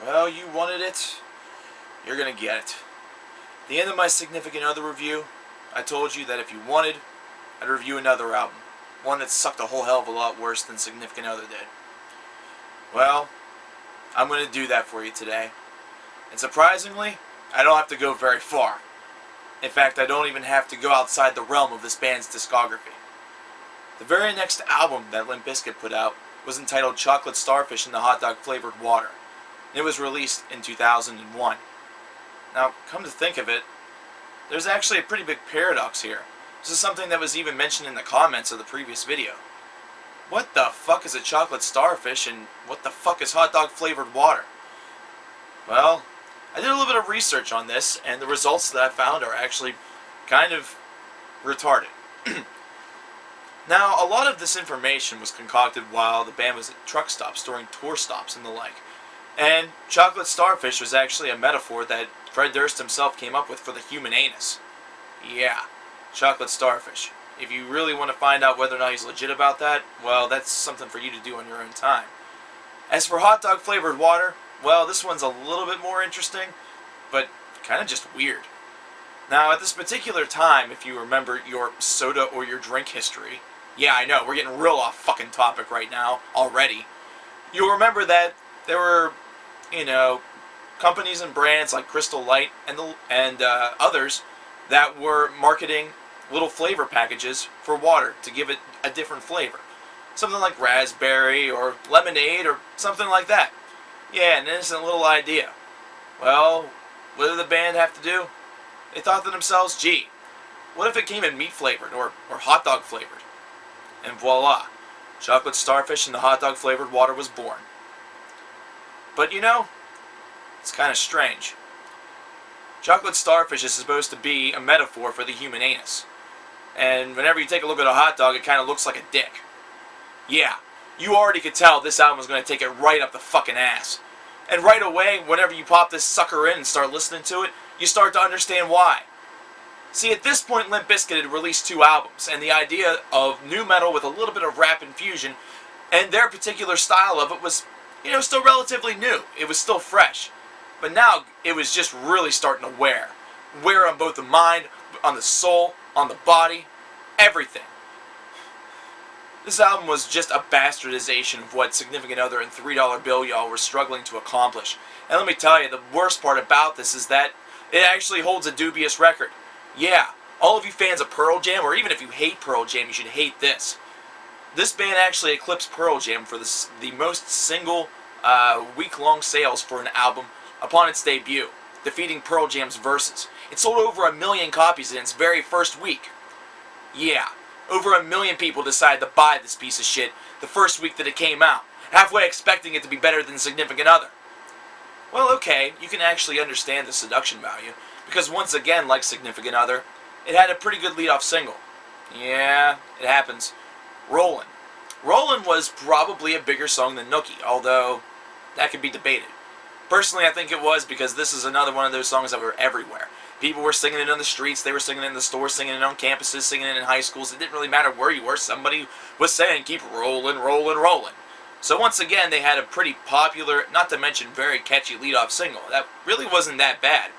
Well, you wanted it, you're gonna get it. At the end of my Significant Other review, I told you that if you wanted, I'd review another album. One that sucked a whole hell of a lot worse than Significant Other did. Well, I'm gonna do that for you today. And surprisingly, I don't have to go very far. In fact, I don't even have to go outside the realm of this band's discography. The very next album that Limp Bizkit put out was entitled Chocolate Starfish and the Hot Dog Flavored Water. It was released in 2001. Now, come to think of it, there's actually a pretty big paradox here. This is something that was even mentioned in the comments of the previous video. What the fuck is a chocolate starfish and what the fuck is hot dog flavored water? Well, I did a little bit of research on this, and the results that I found are actually kind of retarded. Now, a lot of this information was concocted while the band was at truck stops, during tour stops and the like. And chocolate starfish was actually a metaphor that Fred Durst himself came up with for the human anus. Yeah, chocolate starfish. If you really want to find out whether or not he's legit about that, well, that's something for you to do on your own time. As for hot dog flavored water, well, this one's a little bit more interesting, but kind of just weird. Now, at this particular time, if you remember your soda or your drink history, yeah, I know, we're getting real off fucking topic right now, already. You'll remember that there were, companies and brands like Crystal Light and others that were marketing little flavor packages for water to give it a different flavor. Something like raspberry or lemonade or something like that. Yeah, an innocent little idea. Well, what did the band have to do? They thought to themselves, gee, what if it came in meat flavored or hot dog flavored? And voila, chocolate starfish and the hot dog flavored water was born. But it's kind of strange. Chocolate starfish is supposed to be a metaphor for the human anus. And whenever you take a look at a hot dog, it kind of looks like a dick. Yeah, you already could tell this album was going to take it right up the fucking ass. And right away, whenever you pop this sucker in and start listening to it, you start to understand why. See, at this point, Limp Bizkit had released 2 albums, and the idea of nu metal with a little bit of rap infusion, and their particular style of it was, still relatively new. It was still fresh. But now, it was just really starting to wear. Wear on both the mind, on the soul, on the body, everything. This album was just a bastardization of what Significant Other and $3 Bill Y'all were struggling to accomplish. And let me tell you, the worst part about this is that it actually holds a dubious record. Yeah, all of you fans of Pearl Jam, or even if you hate Pearl Jam, you should hate this. This band actually eclipsed Pearl Jam for the most single week-long sales for an album upon its debut, defeating Pearl Jam's Versus. It sold over 1 million copies in its very first week. Yeah, over 1 million people decided to buy this piece of shit the first week that it came out, halfway expecting it to be better than Significant Other. Well, okay, you can actually understand the seduction value, because once again, like Significant Other, it had a pretty good lead-off single. Yeah, it happens. Rollin'. Rollin' was probably a bigger song than Nookie, although that could be debated. Personally, I think it was, because this is another one of those songs that were everywhere. People were singing it on the streets, they were singing it in the stores, singing it on campuses, singing it in high schools. It didn't really matter where you were, somebody was saying, keep rollin', rollin', rollin'. So once again, they had a pretty popular, not to mention very catchy lead-off single. That really wasn't that bad.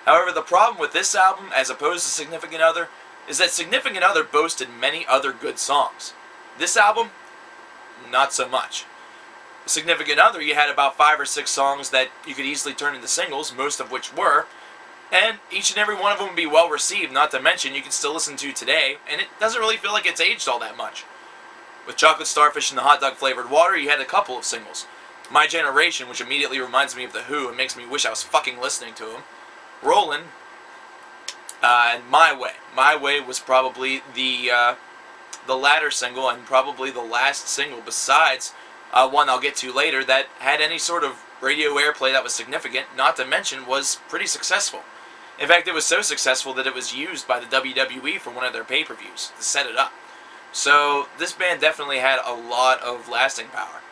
However, the problem with this album, as opposed to Significant Other, is that Significant Other boasted many other good songs. This album, not so much. Significant Other, you had about 5 or 6 songs that you could easily turn into singles, most of which were, and each and every one of them would be well received, not to mention you can still listen to today, and it doesn't really feel like it's aged all that much. With Chocolate Starfish and the Hot Dog Flavored Water, you had a couple of singles. My Generation, which immediately reminds me of The Who and makes me wish I was fucking listening to them. Rollin', and My Way. My Way was probably the latter single, and probably the last single besides one I'll get to later that had any sort of radio airplay that was significant, not to mention was pretty successful. In fact, it was so successful that it was used by the WWE for one of their pay-per-views to set it up. So this band definitely had a lot of lasting power.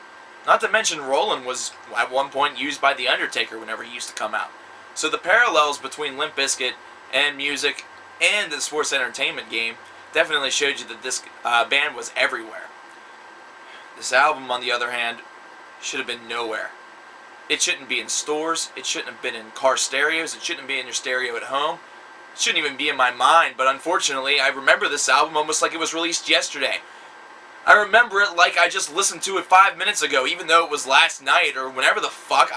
Not to mention Rollin' was at one point used by The Undertaker whenever he used to come out. So the parallels between Limp Bizkit and music and the sports entertainment game definitely showed you that this band was everywhere. This album, on the other hand, should have been nowhere. It shouldn't be in stores. It shouldn't have been in car stereos. It shouldn't be in your stereo at home. It shouldn't even be in my mind. But unfortunately, I remember this album almost like it was released yesterday. I remember it like I just listened to it 5 minutes ago, even though it was last night or whenever the fuck.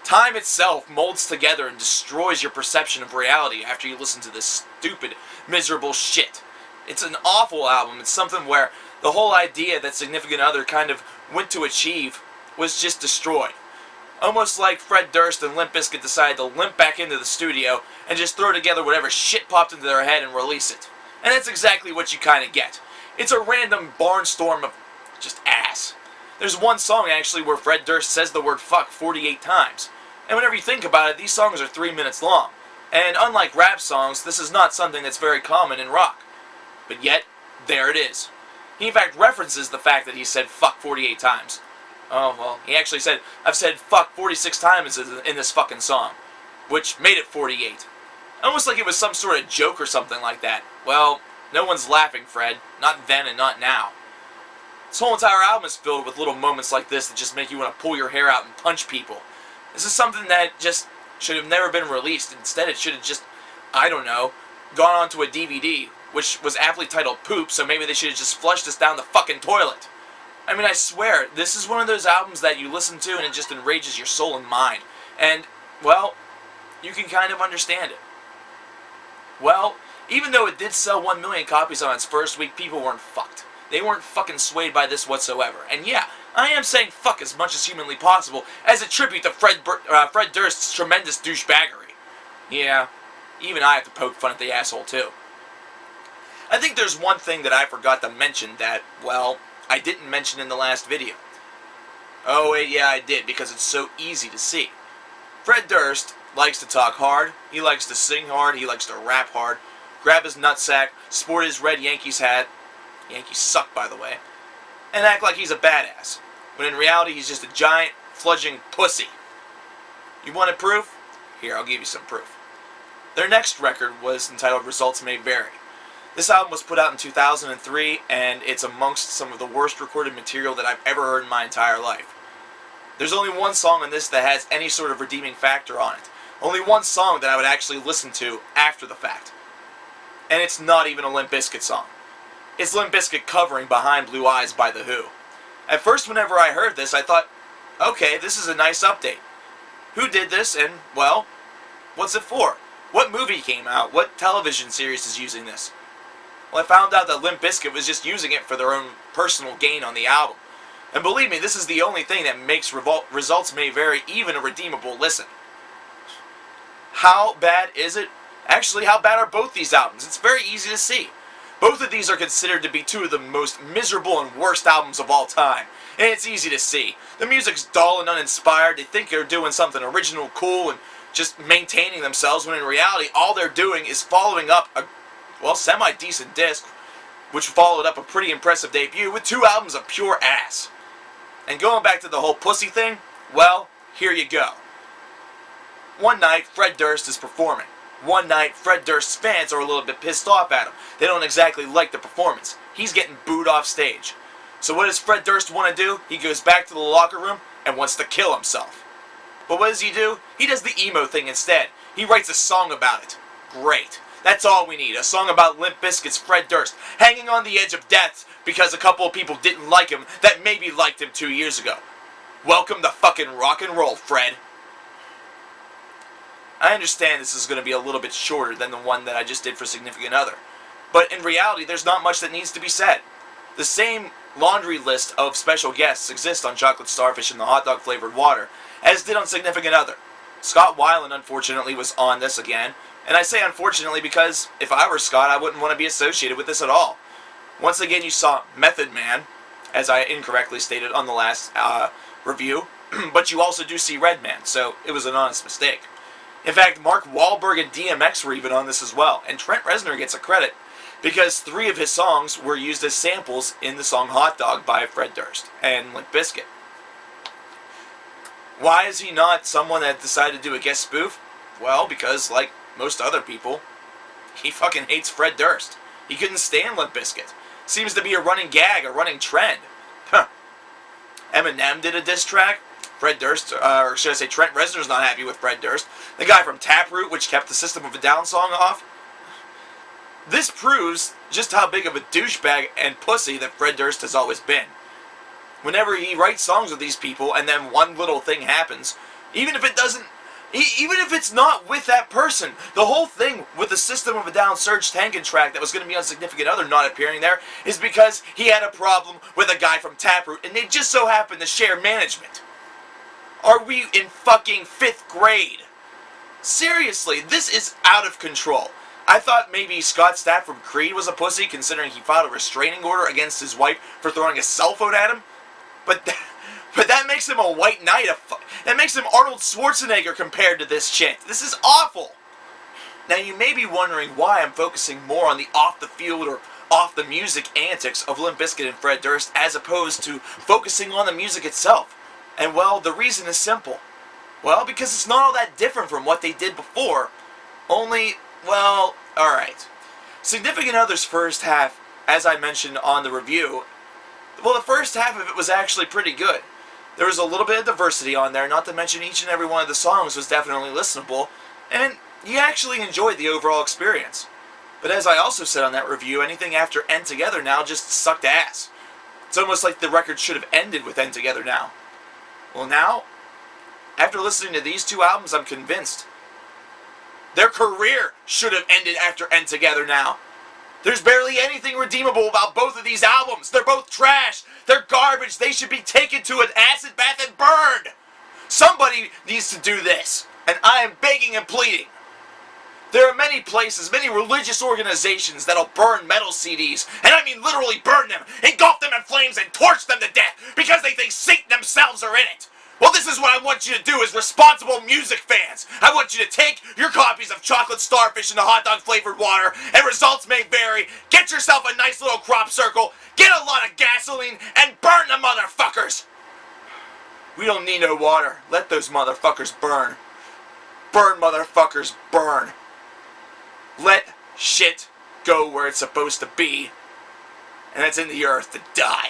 Time itself molds together and destroys your perception of reality after you listen to this stupid, miserable shit. It's an awful album. It's something where the whole idea that Significant Other kind of went to achieve was just destroyed. Almost like Fred Durst and Limp Bizkit decided to limp back into the studio and just throw together whatever shit popped into their head and release it. And that's exactly what you kind of get. It's a random barnstorm of just ass. There's one song actually where Fred Durst says the word fuck 48 times. And whenever you think about it, these songs are 3 minutes long. And unlike rap songs, this is not something that's very common in rock. But yet, there it is. He in fact references the fact that he said fuck 48 times. Oh, well, he actually said, I've said fuck 46 times in this fucking song. Which made it 48. Almost like it was some sort of joke or something like that. Well, no one's laughing, Fred. Not then and not now. This whole entire album is filled with little moments like this that just make you want to pull your hair out and punch people. This is something that just should have never been released. Instead, it should have just, I don't know, gone onto a DVD, which was aptly titled Poop, so maybe they should have just flushed this down the fucking toilet. I mean, I swear, this is one of those albums that you listen to and it just enrages your soul and mind. And, well, you can kind of understand it. Well, even though it did sell 1 million copies on its first week, people weren't fucked. They weren't fucking swayed by this whatsoever. And yeah, I am saying fuck as much as humanly possible as a tribute to Fred Durst's tremendous douchebaggery. Yeah, even I have to poke fun at the asshole too. I think there's one thing that I forgot to mention that, well, I didn't mention in the last video. Oh wait, yeah I did, because it's so easy to see. Fred Durst likes to talk hard, he likes to sing hard, he likes to rap hard, grab his nutsack, sport his red Yankees hat, Yankees suck by the way, and act like he's a badass, when in reality he's just a giant, fludging pussy. You wanted proof? Here, I'll give you some proof. Their next record was entitled Results May Vary. This album was put out in 2003, and it's amongst some of the worst recorded material that I've ever heard in my entire life. There's only one song on this that has any sort of redeeming factor on it. Only one song that I would actually listen to after the fact. And it's not even a Limp Bizkit song. It's Limp Bizkit covering Behind Blue Eyes by The Who. At first, whenever I heard this, I thought, okay, this is a nice update. Who did this, and, well, what's it for? What movie came out? What television series is using this? Well, I found out that Limp Bizkit was just using it for their own personal gain on the album. And believe me, this is the only thing that makes Results May Vary even a redeemable listen. How bad is it? Actually, how bad are both these albums? It's very easy to see. Both of these are considered to be two of the most miserable and worst albums of all time. And it's easy to see. The music's dull and uninspired. They think they're doing something original, cool, and just maintaining themselves, when in reality, all they're doing is following up a, well, semi-decent disc, which followed up a pretty impressive debut with 2 albums of pure ass. And going back to the whole pussy thing, well, here you go. One night, Fred Durst is performing. One night, Fred Durst's fans are a little bit pissed off at him. They don't exactly like the performance. He's getting booed off stage. So what does Fred Durst want to do? He goes back to the locker room and wants to kill himself. But what does he do? He does the emo thing instead. He writes a song about it. Great. That's all we need. A song about Limp Bizkit's Fred Durst hanging on the edge of death because a couple of people didn't like him that maybe liked him 2 years ago. Welcome to fucking rock and roll, Fred. I understand this is going to be a little bit shorter than the one that I just did for Significant Other. But in reality, there's not much that needs to be said. The same laundry list of special guests exists on Chocolate Starfish and the hot dog flavored water, as did on Significant Other. Scott Weiland, unfortunately, was on this again. And I say unfortunately because if I were Scott, I wouldn't want to be associated with this at all. Once again, you saw Method Man, as I incorrectly stated on the last review, but you also do see Redman, so it was an honest mistake. In fact, Mark Wahlberg and DMX were even on this as well, and Trent Reznor gets a credit because 3 of his songs were used as samples in the song Hot Dog by Fred Durst and Limp Bizkit. Why is he not someone that decided to do a guest spoof? Well, because, like most other people, he fucking hates Fred Durst. He couldn't stand Limp Bizkit. Seems to be a running gag, a running trend. Huh. Eminem did a diss track? Fred Durst, or should I say Trent Reznor's not happy with Fred Durst. The guy from Taproot, which kept the System of a Down song off. This proves just how big of a douchebag and pussy that Fred Durst has always been. Whenever he writes songs with these people and then one little thing happens, even if it's not with that person, the whole thing with the System of a Down Serj Tankian track that was going to be on Significant Other not appearing there is because he had a problem with a guy from Taproot and they just so happened to share management. Are we in fucking 5th grade? Seriously, this is out of control. I thought maybe Scott Stapp from Creed was a pussy considering he filed a restraining order against his wife for throwing a cell phone at him. But that makes him a white knight. That makes him Arnold Schwarzenegger compared to this shit. This is awful. Now you may be wondering why I'm focusing more on the off-the-field or off-the-music antics of Limp Bizkit and Fred Durst as opposed to focusing on the music itself. And well, the reason is simple. Well, because it's not all that different from what they did before. Only, well, alright. Significant Other's first half, as I mentioned on the review, well, the first half of it was actually pretty good. There was a little bit of diversity on there, not to mention each and every one of the songs was definitely listenable, and you actually enjoyed the overall experience. But as I also said on that review, anything after End Together Now just sucked ass. It's almost like the record should have ended with End Together Now. Well now, after listening to these two albums, I'm convinced their career should have ended after End Together Now. There's barely anything redeemable about both of these albums. They're both trash. They're garbage. They should be taken to an acid bath and burned. Somebody needs to do this, and I am begging and pleading. There are many places, many religious organizations that'll burn metal CDs, and I mean literally burn them, engulf them in flames, and torch them to death because they think Satan themselves are in it. Well, this is what I want you to do as responsible music fans. I want you to take your copies of Chocolate Starfish and the hot dog flavored water, and results may vary. Get yourself a nice little crop circle, get a lot of gasoline, and burn the motherfuckers. We don't need no water. Let those motherfuckers burn. Burn, motherfuckers, burn. Let shit go where it's supposed to be, and that's in the earth to die.